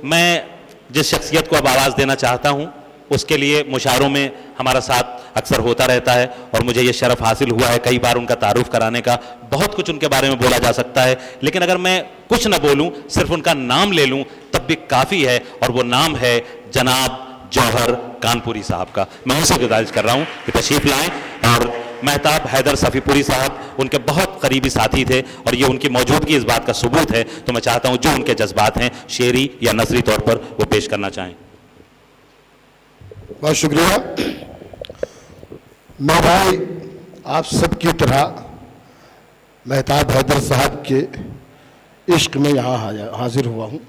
मैं जिस शख्सियत को अब आवाज़ देना चाहता हूँ उसके लिए मुशायरों में हमारा साथ अक्सर होता रहता है और मुझे ये शरफ़ हासिल हुआ है कई बार उनका तारुफ कराने का। बहुत कुछ उनके बारे में बोला जा सकता है, लेकिन अगर मैं कुछ ना बोलूँ, सिर्फ उनका नाम ले लूँ तब भी काफ़ी है, और वो नाम है जनाब जौहर कानपुरी साहब का। मैं उनसे गुजारिश कर रहा हूँ कि तशरीफ़ लाएँ। और महताब हैदर सफ़ीपुरी साहब उनके बहुत करीबी साथी थे और ये उनकी मौजूदगी इस बात का सबूत है। तो मैं चाहता हूँ जो उनके जज्बात हैं शेरी या नज़री तौर पर वो पेश करना चाहें। बहुत शुक्रिया। मैं भाई आप सबकी तरह महताब हैदर साहब के इश्क में यहाँ हाजिर हुआ हूँ।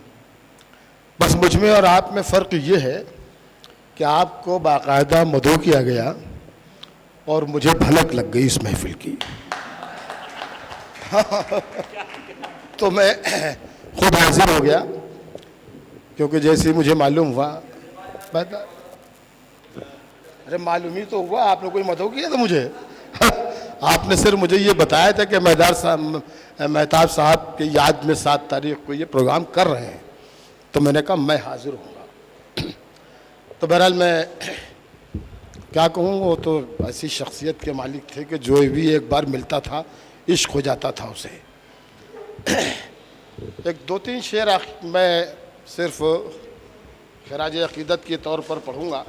बस मुझ में और आप में फ़र्क ये है कि आपको बाकायदा मदऊ किया गया और मुझे भनक लग गई इस महफिल की। तो मैं खुद हाजिर हो गया, क्योंकि जैसे ही मुझे मालूम हुआ, अरे मालूम ही तो हुआ आपने कोई मदऊ किया था मुझे। आपने सिर्फ मुझे ये बताया था कि महताब साहब की याद में 7 तारीख को ये प्रोग्राम कर रहे हैं, तो मैंने कहा मैं हाजिर हूँगा। तो बहरहाल मैं क्या कहूँ, वो तो ऐसी शख्सियत के मालिक थे कि जो भी एक बार मिलता था इश्क हो जाता था उसे। एक 2-3 शेर मैं सिर्फ खराज अक़ीदत के तौर पर पढ़ूँगा।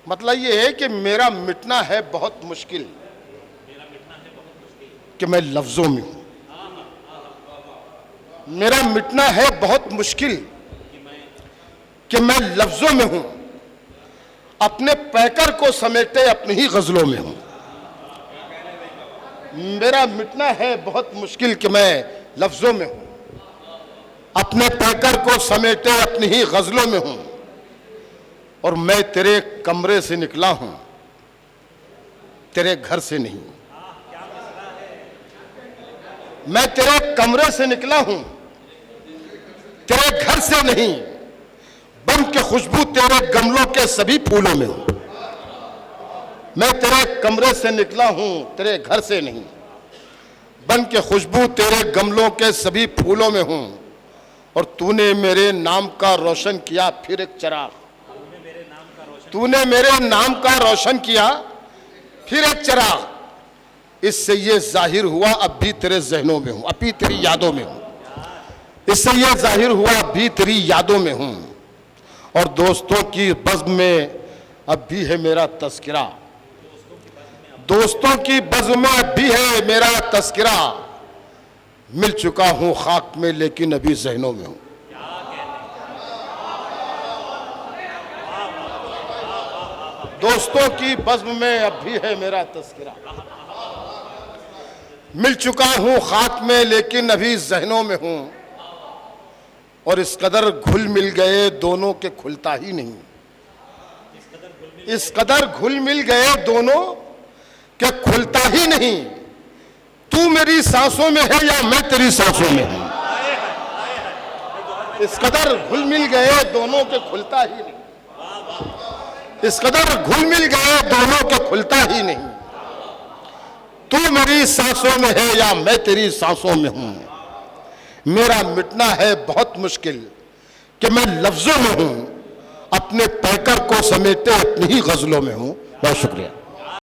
मतलब ये है कि मेरा मिटना है बहुत मुश्किल कि मैं लफ्ज़ों में हूँ। मेरा मिटना है बहुत मुश्किल कि मैं लफ्ज़ों में हूँ, अपने पैकर को समेटे अपनी ही गज़लों में हूँ। मेरा मिटना है बहुत मुश्किल कि मैं लफ्ज़ों में हूँ, अपने पैकर को समेटे अपनी ही गज़लों में हूँ। और मैं तेरे कमरे से निकला हूँ, तेरे घर से नहीं। मैं तेरे कमरे से निकला हूँ, तेरे घर से नहीं। बन के खुशबू तेरे गमलों के सभी फूलों में हूँ। मैं तेरे कमरे से निकला हूँ, तेरे घर से नहीं। बन के खुशबू तेरे गमलों के सभी फूलों में हूँ। और तूने मेरे नाम का रोशन किया फिर एक चिराग। तूने मेरे नाम का रोशन किया फिर एक चिराग। इससे ये जाहिर हुआ अब भी तेरे जहनों में हूँ, अब भी तेरी यादों में हूँ। इससे ये जाहिर हुआ अब भी तेरी यादों में हूँ। और दोस्तों की बज़्म में अब भी है मेरा तज़किरा। दोस्तों की बज़्म में अब भी है मेरा तज़किरा। मिल चुका हूँ खाक में लेकिन अभी ज़हनों में हूँ। दोस्तों की बज़्म में अब भी है मेरा तज़किरा। मिल चुका हूँ खाक में लेकिन अभी ज़हनों में हूँ। और इस कदर घुल मिल गए दोनों के खुलता ही नहीं। इस कदर घुल मिल गए दोनों के खुलता ही नहीं। तू मेरी सांसों में है या मैं तेरी सांसों में हूँ। इस कदर घुल मिल गए दोनों के खुलता ही नहीं। इस कदर घुल मिल गए दोनों के खुलता ही नहीं। तू मेरी सांसों में है या मैं तेरी सांसों में हूँ। मेरा मिटना है बहुत मुश्किल कि मैं लफ्ज़ों में हूँ, अपने पैकर को समेटे अपनी ही गज़लों में हूँ। बहुत शुक्रिया।